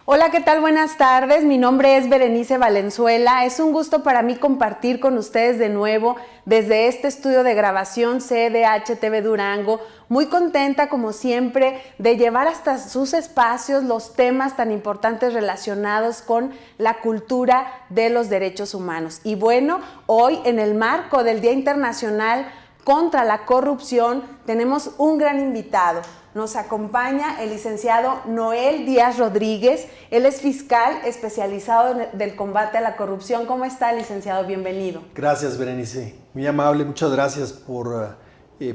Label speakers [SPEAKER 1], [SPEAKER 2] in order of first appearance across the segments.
[SPEAKER 1] Hola, ¿qué tal? Buenas tardes. Mi nombre es Berenice Valenzuela. Es un gusto para mí compartir con ustedes de nuevo desde este estudio de grabación CDH TV Durango. Muy contenta, como siempre, de llevar hasta sus espacios los temas tan importantes relacionados con la cultura de los derechos humanos. Y bueno, hoy en el marco del Día Internacional contra la Corrupción tenemos un gran invitado. Nos acompaña el licenciado Noel Díaz Rodríguez. Él es fiscal especializado del combate a la corrupción. ¿Cómo está, licenciado? Bienvenido.
[SPEAKER 2] Gracias, Berenice. Muy amable. Muchas gracias por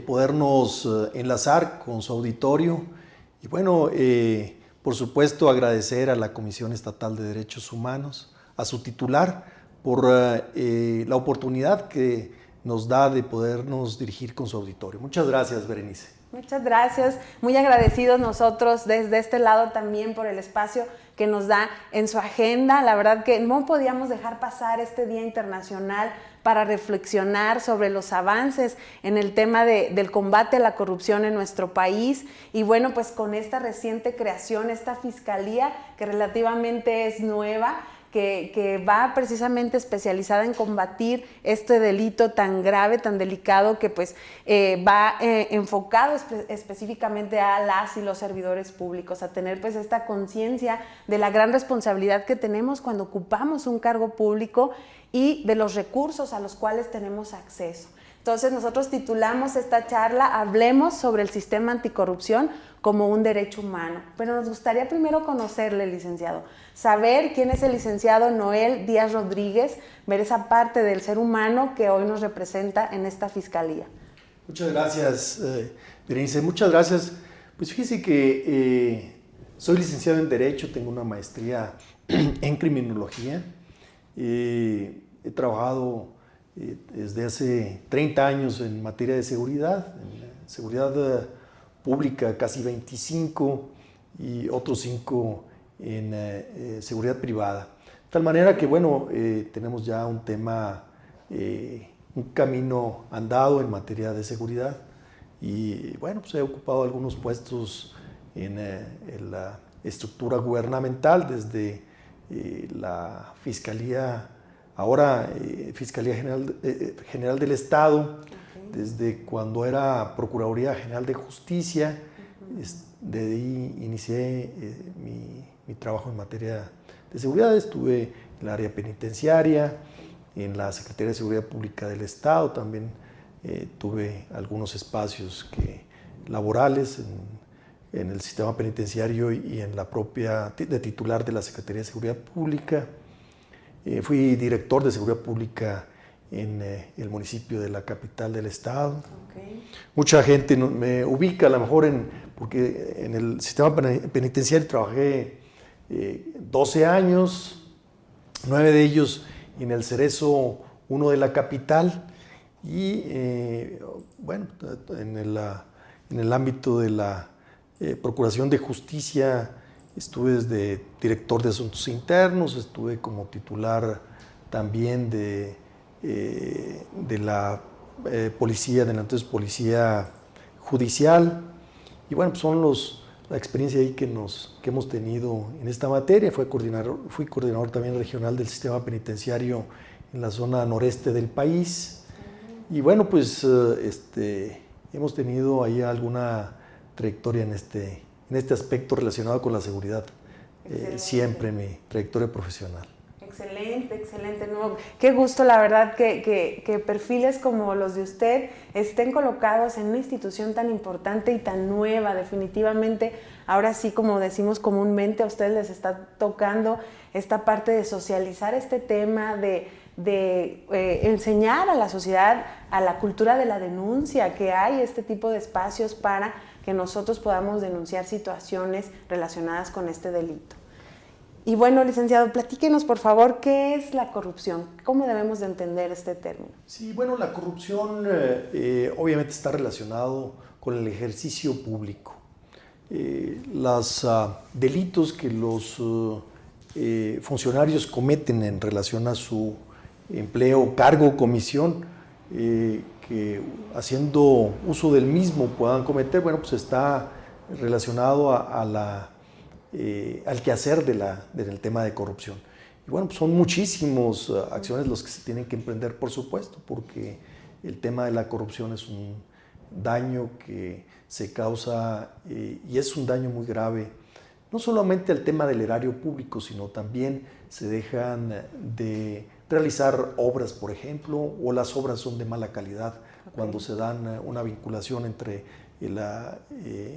[SPEAKER 2] podernos enlazar con su auditorio. Y bueno, por supuesto, agradecer a la Comisión Estatal de Derechos Humanos, a su titular, por la oportunidad que nos da de podernos dirigir con su auditorio. Muchas gracias, Berenice.
[SPEAKER 1] Muchas gracias, muy agradecidos nosotros desde este lado también por el espacio que nos da en su agenda. La verdad que no podíamos dejar pasar este Día Internacional para reflexionar sobre los avances en el tema del combate a la corrupción en nuestro país. Y bueno, pues con esta reciente creación, esta fiscalía que relativamente es nueva, que va precisamente especializada en combatir este delito tan grave, tan delicado, que pues va enfocado específicamente a las y los servidores públicos, a tener pues esta conciencia de la gran responsabilidad que tenemos cuando ocupamos un cargo público y de los recursos a los cuales tenemos acceso. Entonces nosotros titulamos esta charla Hablemos sobre el sistema anticorrupción como un derecho humano. Pero nos gustaría primero conocerle, licenciado, saber quién es el licenciado Noel Díaz Rodríguez, ver esa parte del ser humano que hoy nos representa en esta fiscalía.
[SPEAKER 2] Muchas gracias, Berenice. Muchas gracias. Pues fíjese que soy licenciado en Derecho, tengo una maestría en Criminología. He trabajado desde hace 30 años en materia de seguridad, pública casi 25 y otros 5 en seguridad privada. De tal manera que, bueno, tenemos ya un camino andado en materia de seguridad y, bueno, pues he ocupado algunos puestos en la estructura gubernamental desde la Fiscalía, ahora Fiscalía General del Estado, desde cuando era Procuraduría General de Justicia. De ahí inicié mi trabajo en materia de seguridad. Estuve en el área penitenciaria, en la Secretaría de Seguridad Pública del Estado, también tuve algunos espacios laborales en el sistema penitenciario y en la propia de titular de la Secretaría de Seguridad Pública. Fui director de Seguridad Pública en el municipio de la capital del estado. Okay. Mucha gente me ubica a lo mejor porque en el sistema penitenciario trabajé 12 años, 9 de ellos en el Cerezo 1 de la capital y bueno, en el ámbito de la Procuración de Justicia estuve desde director de Asuntos Internos, estuve como titular también de la policía, de la entonces Policía Judicial. Y bueno, pues son la experiencia ahí que hemos tenido en esta materia. Fui coordinador también regional del sistema penitenciario en la zona noreste del país. Y bueno, pues hemos tenido ahí alguna trayectoria en este aspecto relacionado con la seguridad, siempre en mi trayectoria profesional.
[SPEAKER 1] Excelente, excelente. No, qué gusto, la verdad, que perfiles como los de usted estén colocados en una institución tan importante y tan nueva. Definitivamente, ahora sí, como decimos comúnmente, a ustedes les está tocando esta parte de socializar este tema, de enseñar a la sociedad a la cultura de la denuncia, que hay este tipo de espacios para que nosotros podamos denunciar situaciones relacionadas con este delito. Y bueno, licenciado, platíquenos por favor, ¿qué es la corrupción? ¿Cómo debemos de entender este término?
[SPEAKER 2] Sí, bueno, la corrupción obviamente está relacionado con el ejercicio público. Los delitos que los funcionarios cometen en relación a su empleo, cargo o comisión, que haciendo uso del mismo puedan cometer, bueno, pues está relacionado a la al quehacer del tema de corrupción. Y bueno, pues son muchísimas acciones los que se tienen que emprender, por supuesto, porque el tema de la corrupción es un daño que se causa y es un daño muy grave, no solamente al tema del erario público, sino también se dejan de realizar obras, por ejemplo, o las obras son de mala calidad cuando se dan una vinculación entre el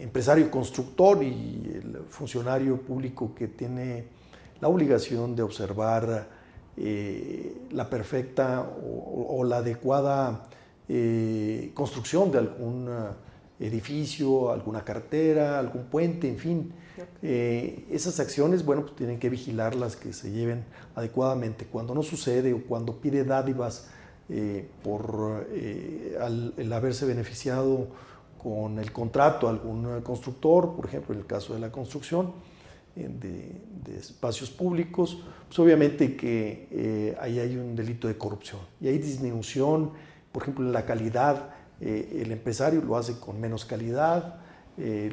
[SPEAKER 2] empresario constructor y el funcionario público que tiene la obligación de observar la perfecta o la adecuada construcción de algún edificio, alguna carretera, algún puente, en fin. Esas acciones, bueno, pues tienen que vigilarlas, que se lleven adecuadamente. Cuando no sucede o cuando pide dádivas por el haberse beneficiado con el contrato a algún constructor, por ejemplo, en el caso de la construcción de espacios públicos, pues obviamente que ahí hay un delito de corrupción y hay disminución, por ejemplo, en la calidad. El empresario lo hace con menos calidad,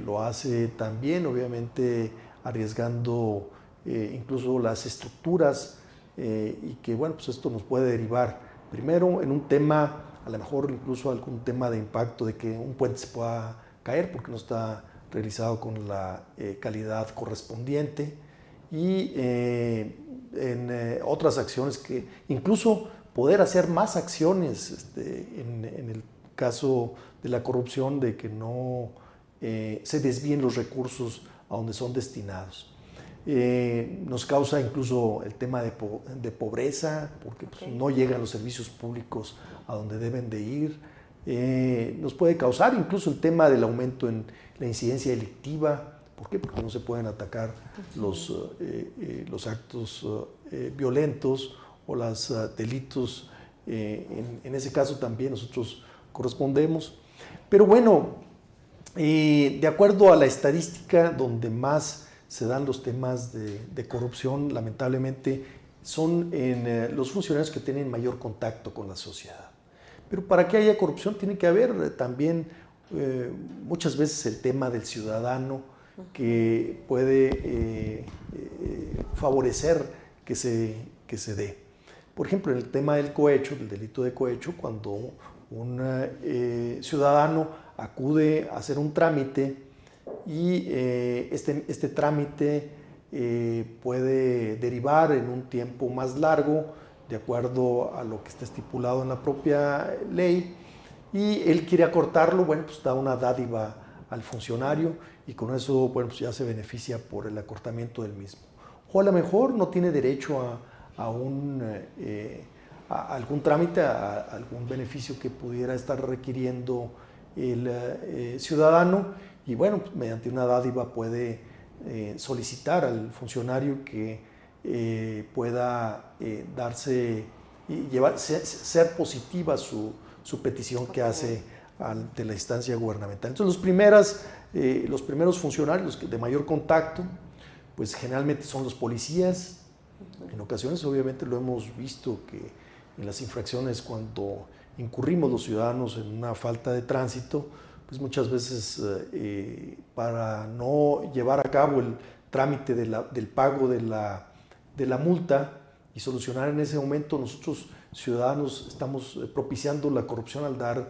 [SPEAKER 2] lo hace también, obviamente, arriesgando incluso las estructuras y que, bueno, pues esto nos puede derivar primero en un tema, a lo mejor incluso algún tema de impacto de que un puente se pueda caer porque no está realizado con la calidad correspondiente y en otras acciones que incluso poder hacer más acciones en el caso de la corrupción, de que no se desvíen los recursos a donde son destinados. Nos causa incluso el tema de pobreza, porque pues, no llegan los servicios públicos a donde deben de ir. Nos puede causar incluso el tema del aumento en la incidencia delictiva. ¿Por qué? Porque no se pueden atacar los actos violentos o los delitos. En ese caso también nosotros correspondemos. Pero bueno, de acuerdo a la estadística, donde más se dan los temas de corrupción, lamentablemente, son en los funcionarios que tienen mayor contacto con la sociedad. Pero para que haya corrupción tiene que haber también muchas veces el tema del ciudadano que puede favorecer que se dé. Por ejemplo, en el tema del cohecho, del delito de cohecho, cuando un ciudadano acude a hacer un trámite y este trámite puede derivar en un tiempo más largo de acuerdo a lo que está estipulado en la propia ley y él quiere acortarlo, bueno, pues da una dádiva al funcionario y con eso, bueno, pues ya se beneficia por el acortamiento del mismo. O a lo mejor no tiene derecho a algún trámite, a algún beneficio que pudiera estar requiriendo el ciudadano y bueno, pues mediante una dádiva puede solicitar al funcionario que pueda darse y ser positiva su petición que hace ante la instancia gubernamental. Entonces los primeros funcionarios de mayor contacto pues generalmente son los policías. En ocasiones obviamente lo hemos visto que en las infracciones cuando incurrimos los ciudadanos en una falta de tránsito, pues muchas veces para no llevar a cabo el trámite del pago de la multa y solucionar en ese momento, nosotros ciudadanos estamos propiciando la corrupción al dar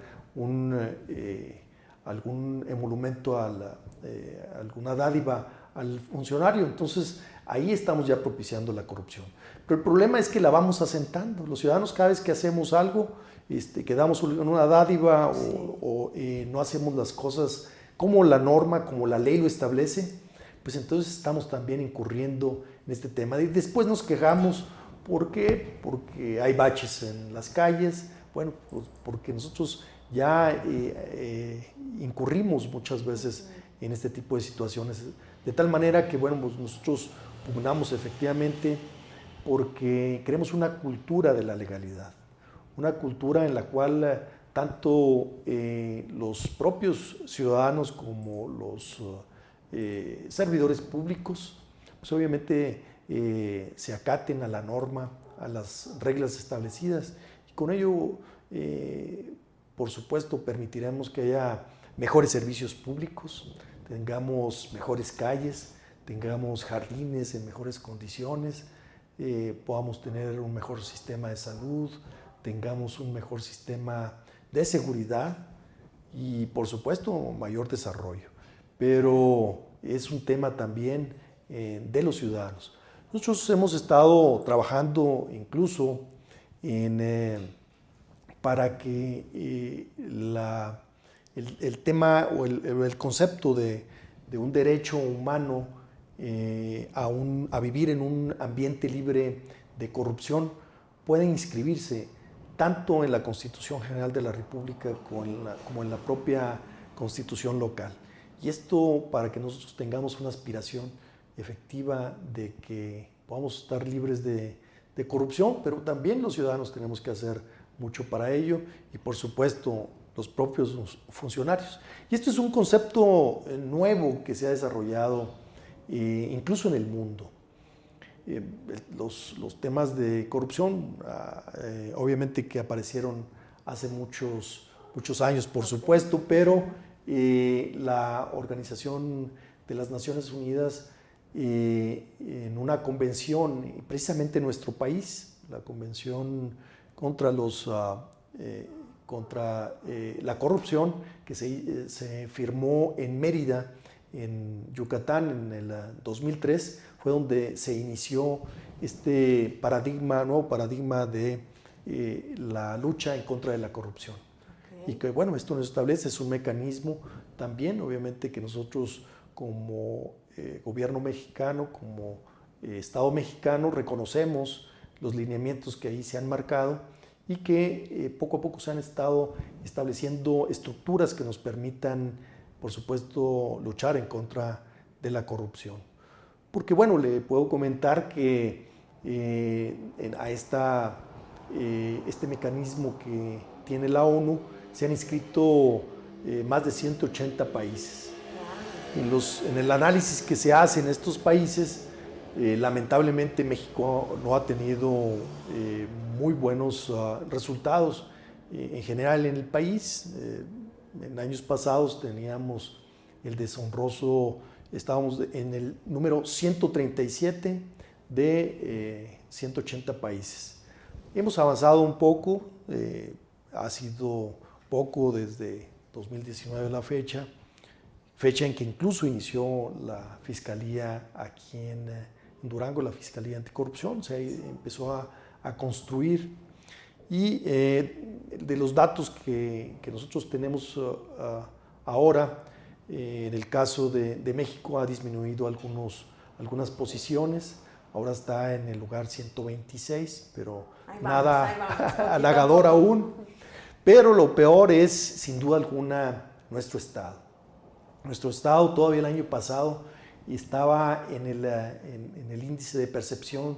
[SPEAKER 2] algún emolumento, alguna dádiva al funcionario. Entonces ahí estamos ya propiciando la corrupción. Pero el problema es que la vamos asentando. Los ciudadanos cada vez que hacemos algo, que damos una dádiva o no hacemos las cosas como la norma, como la ley lo establece, pues entonces estamos también incurriendo en este tema. Y después nos quejamos, ¿por qué? Porque hay baches en las calles, bueno, pues porque nosotros ya incurrimos muchas veces en este tipo de situaciones, de tal manera que, bueno, pues nosotros pugnamos efectivamente porque queremos una cultura de la legalidad, una cultura en la cual tanto los propios ciudadanos como los servidores públicos, pues obviamente se acaten a la norma, a las reglas establecidas. Y con ello, por supuesto, permitiremos que haya mejores servicios públicos, tengamos mejores calles, tengamos jardines en mejores condiciones, podamos tener un mejor sistema de salud, tengamos un mejor sistema de seguridad y, por supuesto, mayor desarrollo. Pero es un tema también de los ciudadanos. Nosotros hemos estado trabajando incluso para que el tema o el concepto de un derecho humano a vivir en un ambiente libre de corrupción pueda inscribirse tanto en la Constitución General de la República como en la propia Constitución local. Y esto para que nosotros tengamos una aspiración efectiva de que podamos estar libres de corrupción, pero también los ciudadanos tenemos que hacer mucho para ello y, por supuesto, los propios funcionarios. Y esto es un concepto nuevo que se ha desarrollado incluso en el mundo. Los temas de corrupción, obviamente que aparecieron hace muchos años, por supuesto, pero la Organización de las Naciones Unidas, en una convención, precisamente en nuestro país, la Convención contra la corrupción, que se firmó en Mérida, en Yucatán, en el 2003, fue donde se inició este nuevo paradigma de la lucha en contra de la corrupción. Okay. Y que, bueno, esto nos establece, es un mecanismo también, obviamente, que nosotros como gobierno mexicano, como Estado mexicano, reconocemos los lineamientos que ahí se han marcado y que poco a poco se han estado estableciendo estructuras que nos permitan, por supuesto, luchar en contra de la corrupción. Porque, bueno, le puedo comentar que a este mecanismo que tiene la ONU se han inscrito más de 180 países. En el análisis que se hace en estos países, lamentablemente México no ha tenido muy buenos resultados en general en el país. En años pasados teníamos el deshonroso, estábamos en el número 137 de 180 países. Hemos avanzado un poco, ha sido poco desde 2019 a la fecha en que incluso inició la Fiscalía aquí en Durango, la Fiscalía Anticorrupción, se empezó a construir. Y de los datos que nosotros tenemos ahora, en el caso de México ha disminuido algunas posiciones, ahora está en el lugar 126, pero nada halagador aún. Pero lo peor es, sin duda alguna, nuestro Estado. Nuestro Estado todavía el año pasado estaba en el índice de percepción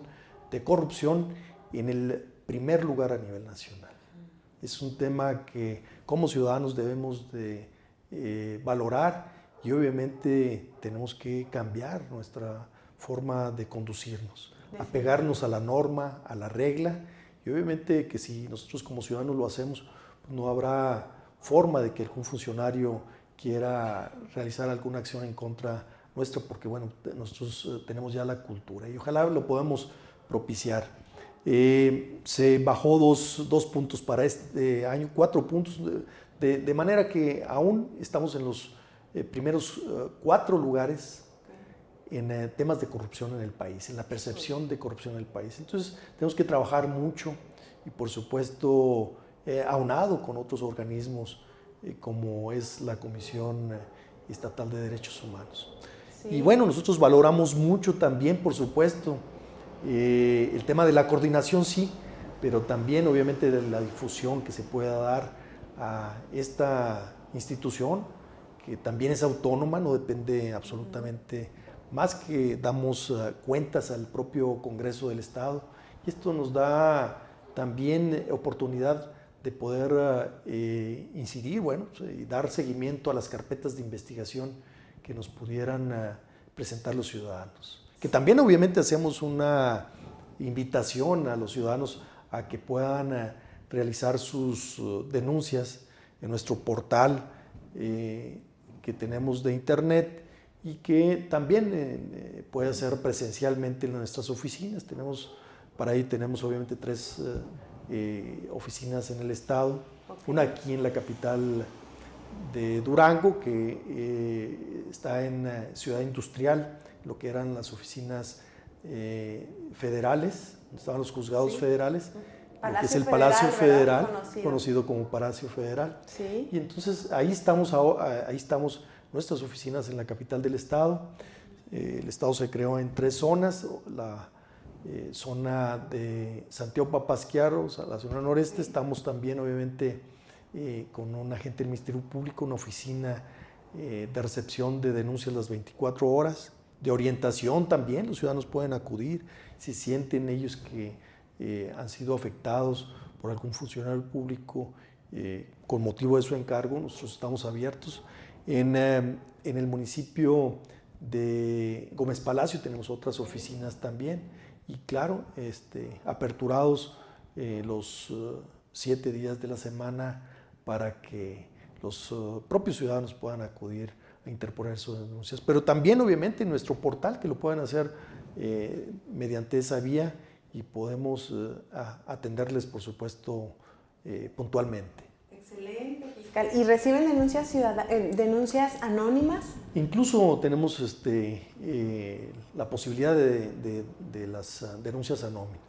[SPEAKER 2] de corrupción en el primer lugar a nivel nacional. Es un tema que como ciudadanos debemos de valorar y obviamente tenemos que cambiar nuestra forma de conducirnos, apegarnos a la norma, a la regla, y obviamente que si nosotros como ciudadanos lo hacemos, pues no habrá forma de que algún funcionario quiera realizar alguna acción en contra nuestra, porque bueno, nosotros tenemos ya la cultura y ojalá lo podamos propiciar. Se bajó dos puntos para este año, 4 puntos, de manera que aún estamos en los primeros 4 lugares en temas de corrupción en el país, en la percepción de corrupción en el país. Entonces tenemos que trabajar mucho y por supuesto aunado con otros organismos como es la Comisión Estatal de Derechos Humanos. Sí. Y bueno, nosotros valoramos mucho también, por supuesto, el tema de la coordinación, sí, pero también obviamente de la difusión que se pueda dar a esta institución, que también es autónoma, no depende absolutamente, más que damos cuentas al propio Congreso del Estado, y esto nos da también oportunidad de poder incidir, bueno, y dar seguimiento a las carpetas de investigación que nos pudieran presentar los ciudadanos. Que también obviamente hacemos una invitación a los ciudadanos a que puedan realizar sus denuncias en nuestro portal que tenemos de internet y que también puede ser presencialmente en nuestras oficinas. Para ahí tenemos obviamente 3 oficinas en el estado, una aquí en la capital de Durango, que está en Ciudad Industrial, lo que eran las oficinas federales, donde estaban los juzgados federales, lo que es el Palacio Federal, conocido como Palacio Federal.
[SPEAKER 1] Sí.
[SPEAKER 2] Y entonces ahí estamos nuestras oficinas en la capital del estado. El estado se creó en 3 zonas, la zona de Santiago Papasquiaro, o sea, la zona noreste. Estamos también obviamente con un agente del Ministerio Público, una oficina de recepción de denuncias las 24 horas, de orientación también. Los ciudadanos pueden acudir si sienten ellos que han sido afectados por algún funcionario público con motivo de su encargo. Nosotros estamos abiertos. En el municipio de Gómez Palacio tenemos otras oficinas también, y claro, aperturados los 7 días de la semana para que los propios ciudadanos puedan acudir a interponer sus denuncias. Pero también obviamente en nuestro portal, que lo pueden hacer mediante esa vía, y podemos atenderles, por supuesto, puntualmente.
[SPEAKER 1] Excelente, fiscal. ¿Y reciben denuncias anónimas?
[SPEAKER 2] Incluso tenemos la posibilidad de las denuncias anónimas.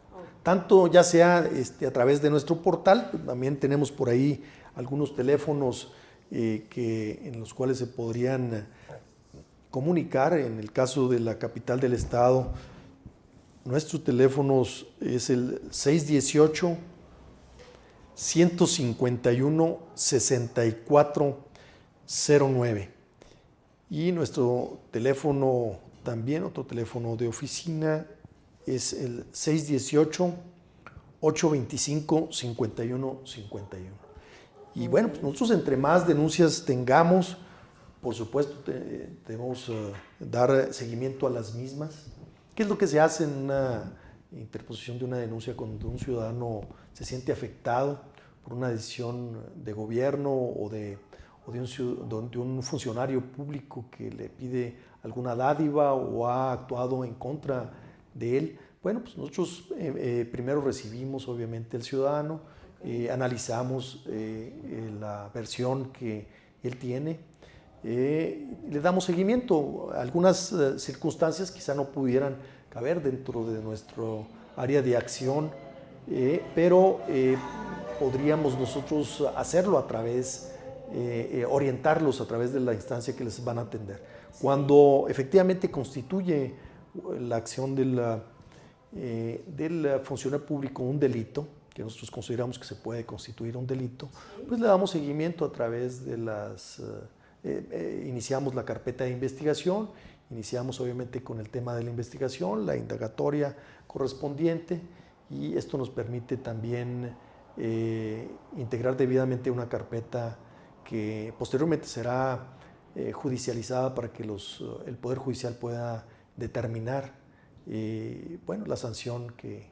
[SPEAKER 2] Tanto ya sea a través de nuestro portal, también tenemos por ahí algunos teléfonos en los cuales se podrían comunicar. En el caso de la capital del estado, nuestros teléfonos es el 618-151-6409. Y nuestro teléfono también, otro teléfono de oficina, es el 618-825-5151. Y bueno, pues nosotros entre más denuncias tengamos, por supuesto debemos dar seguimiento a las mismas. ¿Qué es lo que se hace en una interposición de una denuncia cuando un ciudadano se siente afectado por una decisión de gobierno o de un funcionario público que le pide alguna dádiva o ha actuado en contra de él? Bueno, pues nosotros primero recibimos obviamente al ciudadano, analizamos la versión que él tiene, le damos seguimiento. Algunas circunstancias quizá no pudieran caber dentro de nuestro área de acción, pero podríamos nosotros hacerlo a través, orientarlos a través de la instancia que les van a atender. Cuando efectivamente constituye la acción del funcionario público un delito, que nosotros consideramos que se puede constituir un delito, pues le damos seguimiento a través de iniciamos la carpeta de investigación, iniciamos obviamente con el tema de la investigación, la indagatoria correspondiente, y esto nos permite también integrar debidamente una carpeta que posteriormente será judicializada para que el Poder Judicial pueda determinar la sanción que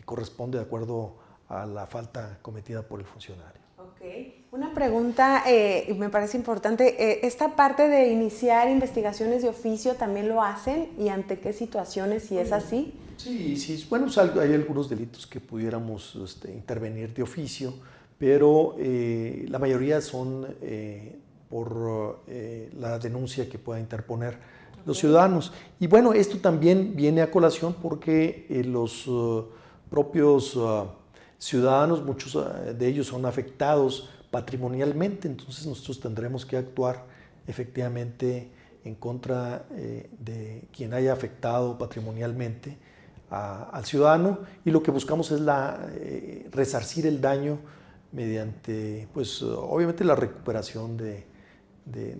[SPEAKER 2] corresponde de acuerdo a la falta cometida por el funcionario.
[SPEAKER 1] Ok. Una pregunta, me parece importante. ¿Esta parte de iniciar investigaciones de oficio también lo hacen? ¿Y ante qué situaciones, si es así?
[SPEAKER 2] Sí. Bueno, hay algunos delitos que pudiéramos intervenir de oficio, pero la mayoría son por la denuncia que pueda interponer los ciudadanos. Y bueno, esto también viene a colación porque los propios ciudadanos, muchos de ellos son afectados patrimonialmente, entonces nosotros tendremos que actuar efectivamente en contra de quien haya afectado patrimonialmente al ciudadano, y lo que buscamos es resarcir el daño mediante, pues obviamente, la recuperación de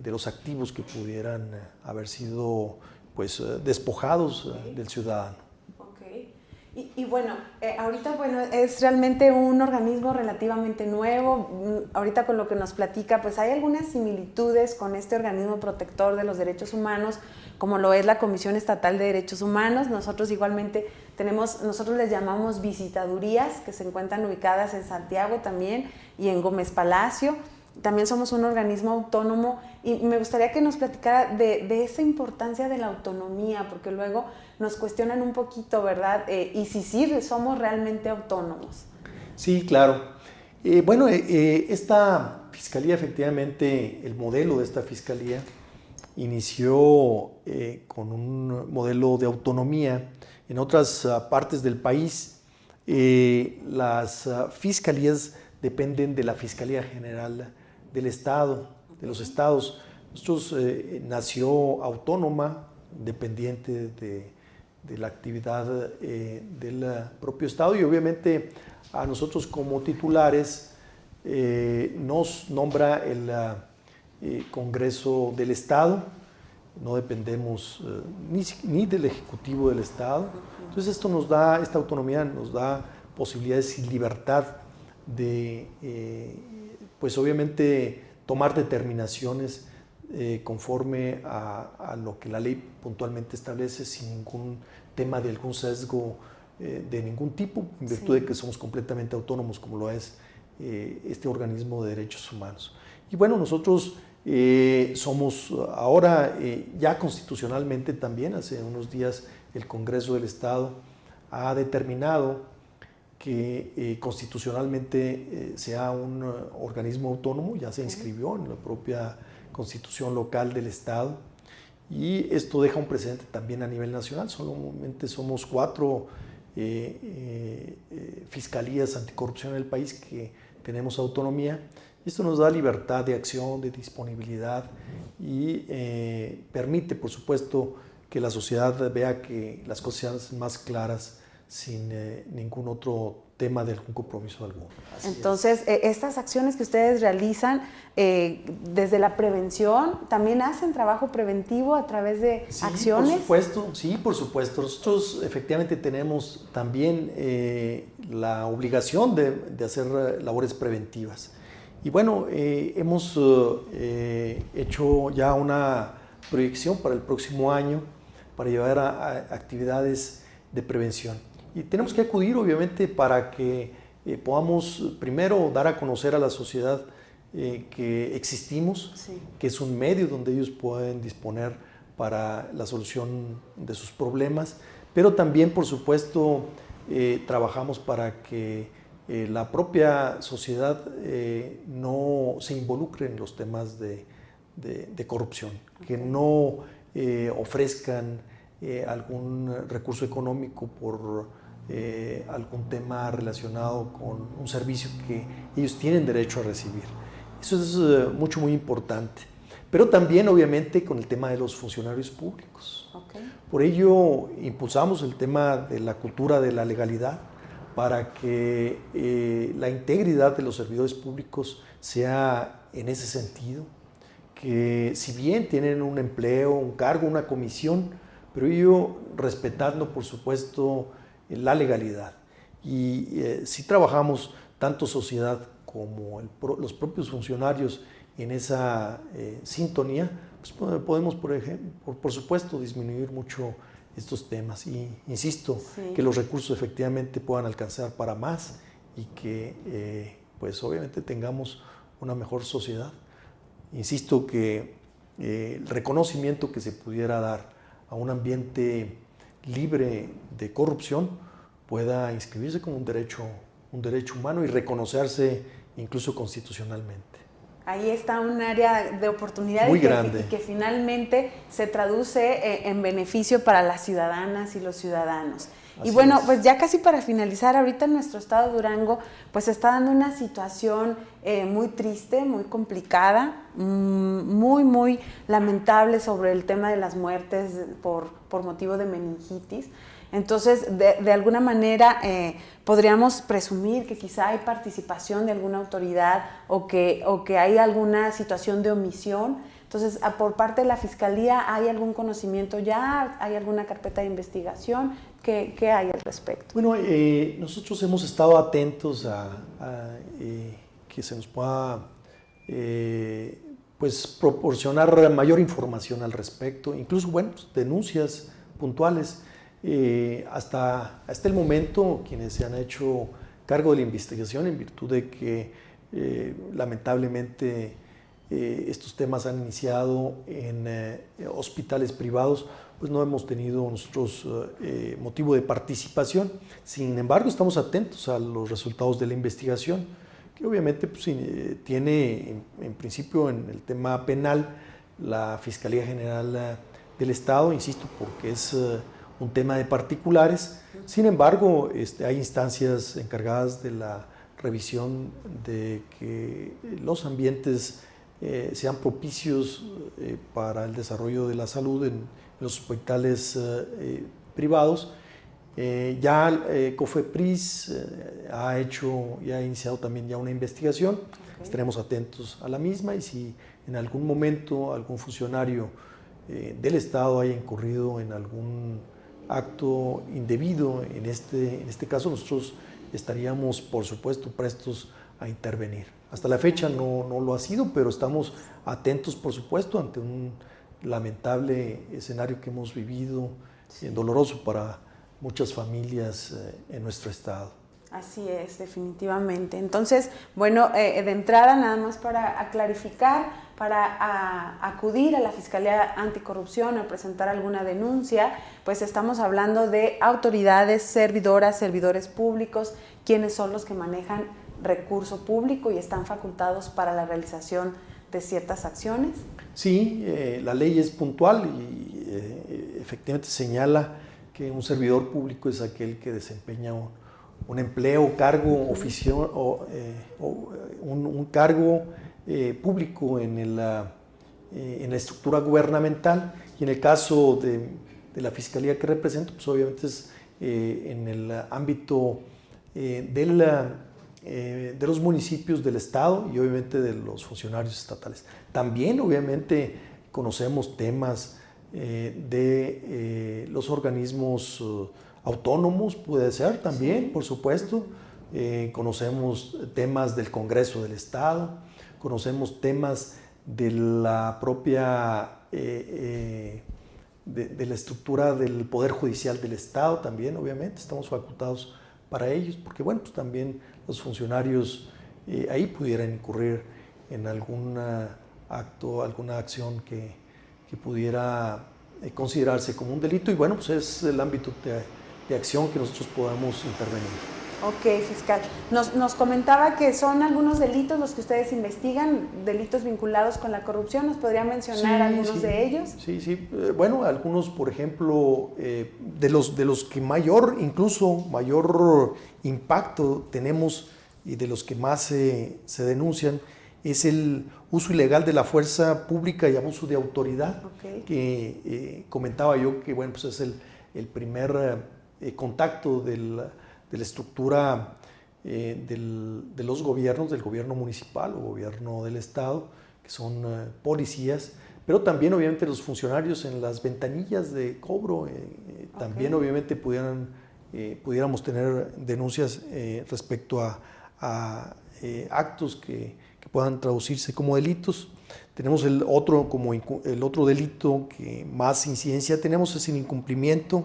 [SPEAKER 2] los activos que pudieran haber sido pues despojados del ciudadano.
[SPEAKER 1] Y bueno, ahorita es realmente un organismo relativamente nuevo. Ahorita con lo que nos platica, pues hay algunas similitudes con este organismo protector de los derechos humanos, como lo es la Comisión Estatal de Derechos Humanos. Nosotros igualmente nosotros les llamamos visitadurías, que se encuentran ubicadas en Santiago también y en Gómez Palacio. también somos un organismo autónomo y me gustaría que nos platicara de esa importancia de la autonomía, porque luego nos cuestionan un poquito, ¿verdad? Y si sí somos realmente autónomos.
[SPEAKER 2] Sí, claro. Bueno, esta fiscalía, efectivamente, el modelo de esta fiscalía inició con un modelo de autonomía. En otras partes del país, las fiscalías dependen de la Fiscalía General del Estado, de los estados. Nosotros nació autónoma, dependiente de la actividad del propio Estado, y obviamente a nosotros como titulares nos nombra el Congreso del Estado. No dependemos ni del Ejecutivo del Estado. Entonces esto nos da, esta autonomía nos da posibilidades y libertad de, pues obviamente, tomar determinaciones conforme a lo que la ley puntualmente establece, sin ningún tema de algún sesgo de ningún tipo, en virtud de que somos completamente autónomos, como lo es este organismo de derechos humanos. Y bueno, nosotros somos ahora ya constitucionalmente también, hace unos días el Congreso del Estado ha determinado que constitucionalmente sea un organismo autónomo, ya se inscribió en la propia Constitución local del Estado, y esto deja un precedente también a nivel nacional. Solamente somos 4 fiscalías anticorrupción en el país que tenemos autonomía. Esto nos da libertad de acción, de disponibilidad, y permite, por supuesto, que la sociedad vea que las cosas sean más claras sin ningún otro tema de algún compromiso alguno.
[SPEAKER 1] Entonces, estas acciones que ustedes realizan desde la prevención, ¿también hacen trabajo preventivo a través de acciones?
[SPEAKER 2] Por supuesto, sí, por supuesto. Nosotros efectivamente tenemos también la obligación de hacer labores preventivas. Y bueno, hemos hecho ya una proyección para el próximo año para llevar a actividades de prevención. Y tenemos que acudir, obviamente, para que podamos primero dar a conocer a la sociedad que existimos, que es un medio donde ellos pueden disponer para la solución de sus problemas, pero también, por supuesto, trabajamos para que la propia sociedad no se involucre en los temas de corrupción, que no ofrezcan algún recurso económico por algún tema relacionado con un servicio que ellos tienen derecho a recibir. Eso es muy importante. Pero también, obviamente, con el tema de los funcionarios públicos. Por ello, impulsamos el tema de la cultura de la legalidad, para que la integridad de los servidores públicos sea en ese sentido, que si bien tienen un empleo, un cargo, una comisión, pero ello respetando, por supuesto, la legalidad. Y si trabajamos tanto sociedad como los propios funcionarios en esa sintonía, pues podemos, por supuesto, disminuir mucho estos temas. Y insisto, que los recursos efectivamente puedan alcanzar para más y que pues obviamente tengamos una mejor sociedad. Insisto que el reconocimiento que se pudiera dar a un ambiente libre de corrupción pueda inscribirse como un derecho humano y reconocerse incluso constitucionalmente.
[SPEAKER 1] Ahí está un área de oportunidad
[SPEAKER 2] muy grande,
[SPEAKER 1] y que finalmente se traduce en beneficio para las ciudadanas y los ciudadanos. Así y bueno, pues ya casi para finalizar, ahorita en nuestro estado de Durango pues está dando una situación muy triste, muy complicada, muy lamentable sobre el tema de las muertes por motivo de meningitis. Entonces, de alguna manera podríamos presumir que quizá hay participación de alguna autoridad o que hay alguna situación de omisión. Entonces, por parte de la Fiscalía, ¿hay algún conocimiento ya? ¿Hay alguna carpeta de investigación? ¿Qué hay al respecto?
[SPEAKER 2] Bueno, nosotros hemos estado atentos a que se nos pueda pues, proporcionar mayor información al respecto, incluso pues, denuncias puntuales. Hasta el momento, quienes se han hecho cargo de la investigación, en virtud de que lamentablemente estos temas han iniciado en hospitales privados, pues no hemos tenido nosotros motivo de participación. Sin embargo, estamos atentos a los resultados de la investigación, que obviamente pues, tiene en principio en el tema penal la Fiscalía General del Estado, insisto, porque es un tema de particulares. Sin embargo, hay instancias encargadas de la revisión de que los ambientes sean propicios para el desarrollo de la salud en los hospitales privados. Ya COFEPRIS ha hecho y ha iniciado también ya una investigación. Okay. Estaremos atentos a la misma, y si en algún momento algún funcionario del Estado haya incurrido en algún acto indebido, en este caso nosotros estaríamos por supuesto prestos a intervenir. Hasta la fecha no lo ha sido, pero estamos atentos por supuesto ante un lamentable escenario que hemos vivido, doloroso para muchas familias en nuestro estado.
[SPEAKER 1] Así es, definitivamente. Entonces, bueno, de entrada, nada más para clarificar, para acudir a la Fiscalía Anticorrupción o presentar alguna denuncia, pues estamos hablando de autoridades, servidoras, servidores públicos, quienes son los que manejan recurso público y están facultados para la realización de ciertas acciones.
[SPEAKER 2] Sí, la ley es puntual y efectivamente señala que un servidor público es aquel que desempeña un empleo, cargo, oficio o un cargo público en la estructura gubernamental, y en el caso de la fiscalía que represento, pues obviamente es en el ámbito de los municipios del Estado y obviamente de los funcionarios estatales. También obviamente conocemos temas de los organismos autónomos, puede ser también, sí, por supuesto. Conocemos temas del Congreso del Estado, conocemos temas de la propia, de la estructura del Poder Judicial del Estado también, obviamente, estamos facultados para ellos, porque bueno, pues también los funcionarios ahí pudieran incurrir en algún acto, alguna acción que pudiera considerarse como un delito, y bueno, pues es el ámbito de acción que nosotros podamos intervenir.
[SPEAKER 1] Ok, fiscal. Nos comentaba que son algunos delitos los que ustedes investigan, delitos vinculados con la corrupción. ¿Nos podría mencionar algunos de ellos?
[SPEAKER 2] Sí. Bueno, algunos, por ejemplo, de los que mayor impacto tenemos y de los que más se denuncian, es el uso ilegal de la fuerza pública y abuso de autoridad, okay, que comentaba yo que bueno, pues es el primer contacto de la estructura de los gobiernos, del gobierno municipal o gobierno del estado, que son policías, pero también obviamente los funcionarios en las ventanillas de cobro, también okay, obviamente pudiéramos tener denuncias respecto a actos que puedan traducirse como delitos. Tenemos el otro delito que más incidencia tenemos, es el incumplimiento,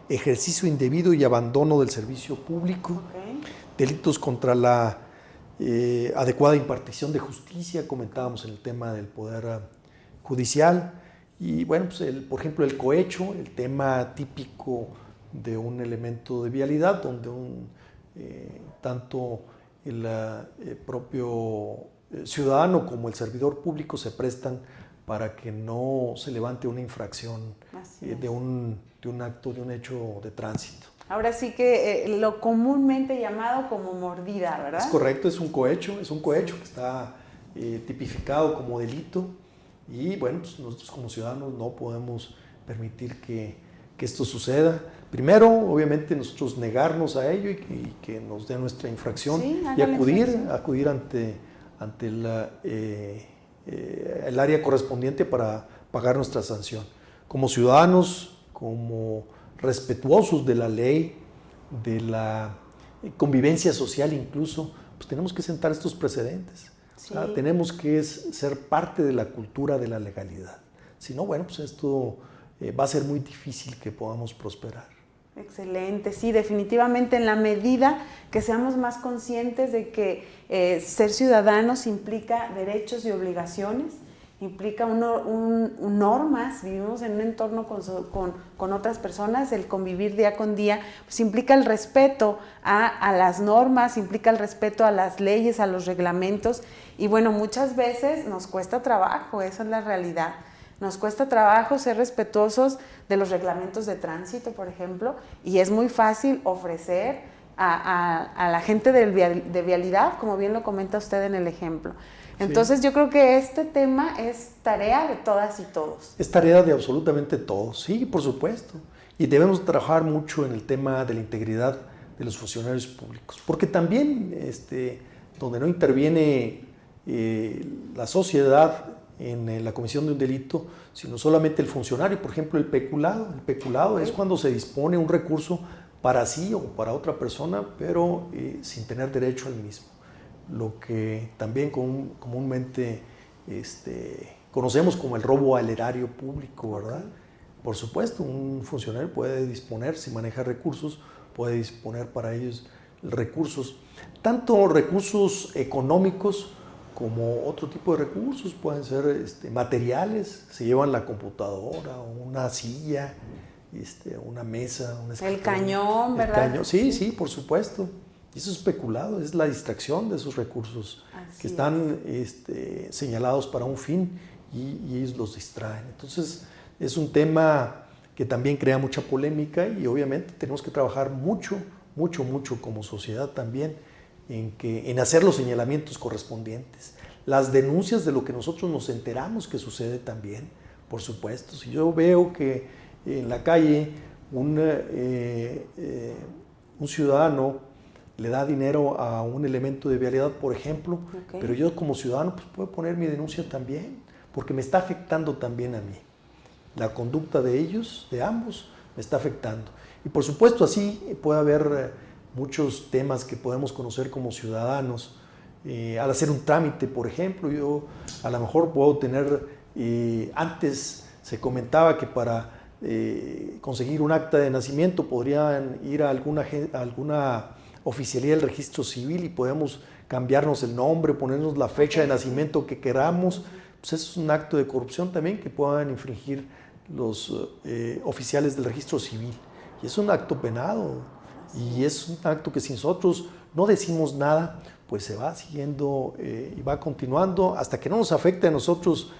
[SPEAKER 2] ejercicio indebido y abandono del servicio público, okay, delitos contra la adecuada impartición de justicia, comentábamos en el tema del Poder Judicial, y bueno, pues por ejemplo el cohecho, el tema típico de un elemento de vialidad, donde tanto el propio ciudadano como el servidor público se prestan para que no se levante una infracción de un acto, de un hecho de tránsito.
[SPEAKER 1] Ahora sí que lo comúnmente llamado como mordida, ¿verdad?
[SPEAKER 2] Es correcto, es un cohecho que está tipificado como delito, y bueno, pues nosotros como ciudadanos no podemos permitir que esto suceda. Primero, obviamente, nosotros negarnos a ello y que nos dé nuestra infracción, sí, y acudir ante el área correspondiente para pagar nuestra sanción. Como ciudadanos, como respetuosos de la ley, de la convivencia social incluso, pues tenemos que sentar estos precedentes. Sí. ¿Verdad? Tenemos que ser parte de la cultura de la legalidad. Si no, bueno, pues esto va a ser muy difícil que podamos prosperar.
[SPEAKER 1] Excelente, sí, definitivamente en la medida que seamos más conscientes de que ser ciudadanos implica derechos y obligaciones, implica normas, vivimos en un entorno con otras personas, el convivir día con día, pues implica el respeto a las normas, implica el respeto a las leyes, a los reglamentos, y bueno, muchas veces nos cuesta trabajo, esa es la realidad. Nos cuesta trabajo ser respetuosos de los reglamentos de tránsito, por ejemplo, y es muy fácil ofrecer a la gente de vialidad, como bien lo comenta usted en el ejemplo. Entonces, sí, yo creo que este tema es tarea de todas y todos.
[SPEAKER 2] Es tarea de absolutamente todos, sí, por supuesto. Y debemos trabajar mucho en el tema de la integridad de los funcionarios públicos, porque también donde no interviene la sociedad en la comisión de un delito, sino solamente el funcionario. Por ejemplo, el peculado. El peculado es cuando se dispone un recurso para sí o para otra persona, pero sin tener derecho al mismo. Lo que también comúnmente conocemos como el robo al erario público, ¿verdad? Por supuesto, un funcionario puede disponer, si maneja recursos, puede disponer para ellos recursos, tanto recursos económicos como otro tipo de recursos, pueden ser materiales, se llevan la computadora, una silla, una mesa, un escritorio.
[SPEAKER 1] El cañón, ¿verdad?
[SPEAKER 2] El cañón, sí, sí, por supuesto. Y eso es especulado, es la distracción de esos recursos que están señalados para un fin y ellos los distraen. Entonces, es un tema que también crea mucha polémica y obviamente tenemos que trabajar mucho como sociedad también en hacer los señalamientos correspondientes. Las denuncias de lo que nosotros nos enteramos que sucede también, por supuesto. Si yo veo que en la calle un ciudadano le da dinero a un elemento de vialidad, por ejemplo, pero yo como ciudadano pues puedo poner mi denuncia también, porque me está afectando también a mí. La conducta de ellos, de ambos, me está afectando. Y por supuesto así puede haber muchos temas que podemos conocer como ciudadanos. Al hacer un trámite, por ejemplo, yo a lo mejor puedo tener, antes se comentaba que para conseguir un acta de nacimiento podrían ir a alguna oficialía del registro civil y podemos cambiarnos el nombre, ponernos la fecha de nacimiento que queramos. Pues eso es un acto de corrupción también que puedan infringir los oficiales del registro civil. Y es un acto penado. Y es un acto que si nosotros no decimos nada, pues se va siguiendo y va continuando hasta que no nos afecte a nosotros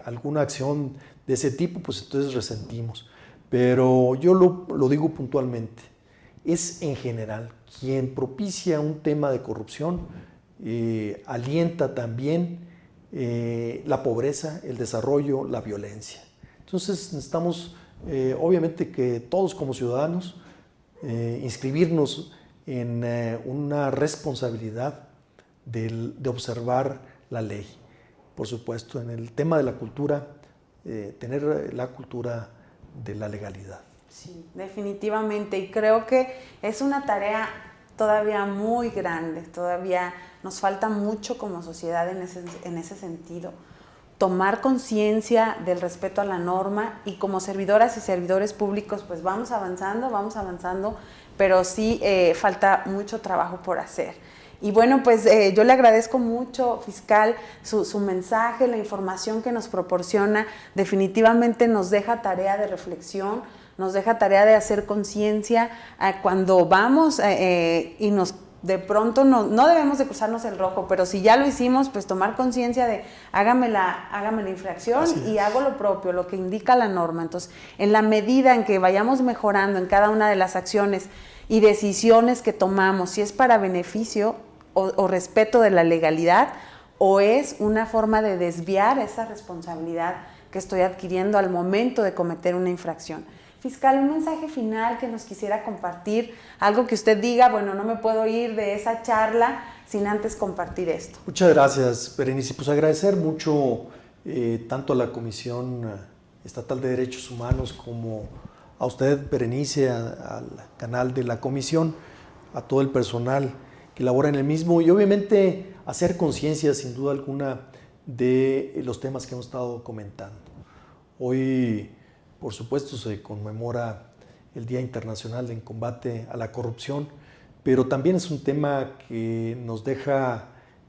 [SPEAKER 2] alguna acción de ese tipo, pues entonces resentimos. Pero yo lo digo puntualmente, es en general quien propicia un tema de corrupción, alienta también la pobreza, el desarrollo, la violencia. Entonces necesitamos, obviamente que todos como ciudadanos, inscribirnos en una responsabilidad de observar la ley. Por supuesto, en el tema de la cultura, tener la cultura de la legalidad.
[SPEAKER 1] Sí, definitivamente. Y creo que es una tarea todavía muy grande. Todavía nos falta mucho como sociedad en ese sentido. Tomar conciencia del respeto a la norma y como servidoras y servidores públicos pues vamos avanzando, pero sí falta mucho trabajo por hacer. Y bueno, pues yo le agradezco mucho, fiscal, su mensaje, la información que nos proporciona. Definitivamente nos deja tarea de reflexión, nos deja tarea de hacer conciencia cuando vamos y de pronto no debemos de cruzarnos el rojo, pero si ya lo hicimos, pues tomar conciencia de hágame la infracción y hago lo propio, lo que indica la norma. Entonces, en la medida en que vayamos mejorando en cada una de las acciones y decisiones que tomamos, si es para beneficio o respeto de la legalidad, o es una forma de desviar esa responsabilidad que estoy adquiriendo al momento de cometer una infracción. Fiscal, un mensaje final que nos quisiera compartir, algo que usted diga, bueno, no me puedo ir de esa charla sin antes compartir esto.
[SPEAKER 2] Muchas gracias, Berenice. Pues agradecer mucho tanto a la Comisión Estatal de Derechos Humanos como a usted, Berenice, al canal de la Comisión, a todo el personal que labora en el mismo y obviamente hacer conciencia sin duda alguna de los temas que hemos estado comentando. Hoy, por supuesto, se conmemora el Día Internacional en Combate a la Corrupción, pero también es un tema que nos deja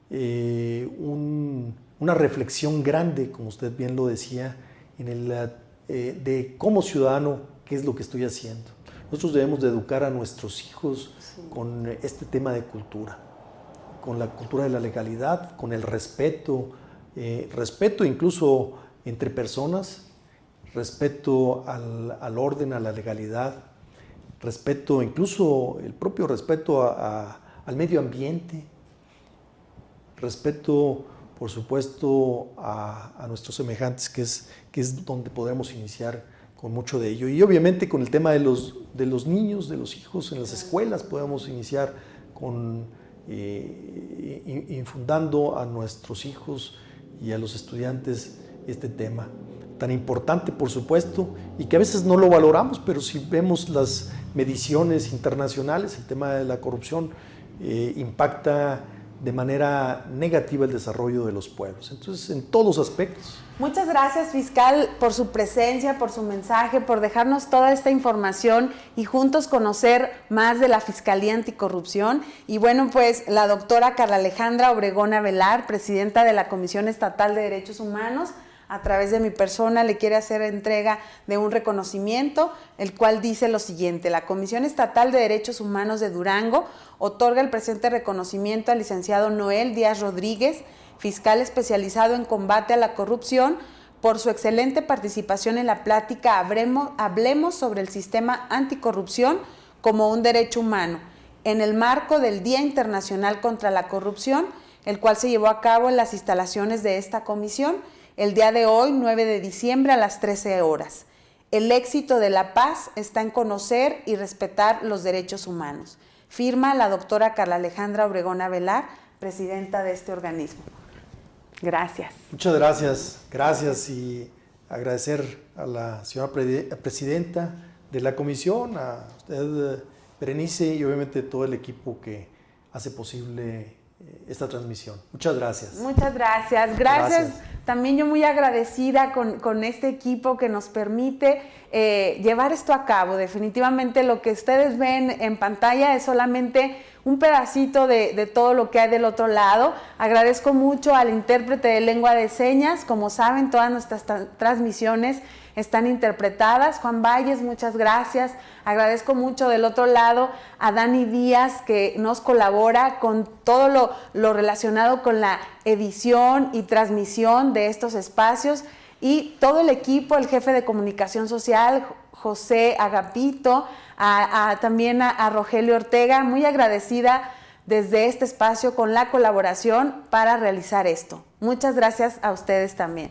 [SPEAKER 2] una reflexión grande, como usted bien lo decía, de como ciudadano, qué es lo que estoy haciendo. Nosotros debemos de educar a nuestros hijos con este tema de cultura, con la cultura de la legalidad, con el respeto, respeto incluso entre personas, respeto al orden, a la legalidad, respeto, incluso el propio respeto al medio ambiente, respeto, por supuesto, a nuestros semejantes, que es donde podemos iniciar con mucho de ello. Y obviamente con el tema de los niños, de los hijos en las escuelas, podemos iniciar infundando a nuestros hijos y a los estudiantes este tema tan importante, por supuesto, y que a veces no lo valoramos, pero si vemos las mediciones internacionales, el tema de la corrupción impacta de manera negativa el desarrollo de los pueblos. Entonces, en todos los aspectos.
[SPEAKER 1] Muchas gracias, fiscal, por su presencia, por su mensaje, por dejarnos toda esta información y juntos conocer más de la Fiscalía Anticorrupción. Y bueno, pues la doctora Carla Alejandra Obregón Avelar, presidenta de la Comisión Estatal de Derechos Humanos, a través de mi persona le quiere hacer entrega de un reconocimiento, el cual dice lo siguiente: la Comisión Estatal de Derechos Humanos de Durango otorga el presente reconocimiento al licenciado Noel Díaz Rodríguez, fiscal especializado en combate a la corrupción, por su excelente participación en la plática Hablemos sobre el sistema anticorrupción como un derecho humano, en el marco del Día Internacional contra la Corrupción, el cual se llevó a cabo en las instalaciones de esta comisión el día de hoy, 9 de diciembre, a las 13 horas. El éxito de la paz está en conocer y respetar los derechos humanos. Firma la doctora Carla Alejandra Obregón Avelar, presidenta de este organismo. Gracias.
[SPEAKER 2] Muchas gracias. Gracias, y agradecer a la señora presidenta de la comisión, a usted, Berenice, y obviamente todo el equipo que hace posible esta transmisión. Muchas gracias.
[SPEAKER 1] Muchas gracias. Gracias. También yo muy agradecida con este equipo que nos permite llevar esto a cabo. Definitivamente lo que ustedes ven en pantalla es solamente un pedacito de todo lo que hay del otro lado. Agradezco mucho al intérprete de lengua de señas. Como saben, todas nuestras transmisiones están interpretadas. Juan Valles, muchas gracias. Agradezco mucho del otro lado a Dani Díaz, que nos colabora con todo lo relacionado con la edición y transmisión de estos espacios, y todo el equipo, el jefe de comunicación social, José Agapito, también a Rogelio Ortega, muy agradecida desde este espacio con la colaboración para realizar esto. Muchas gracias a ustedes también.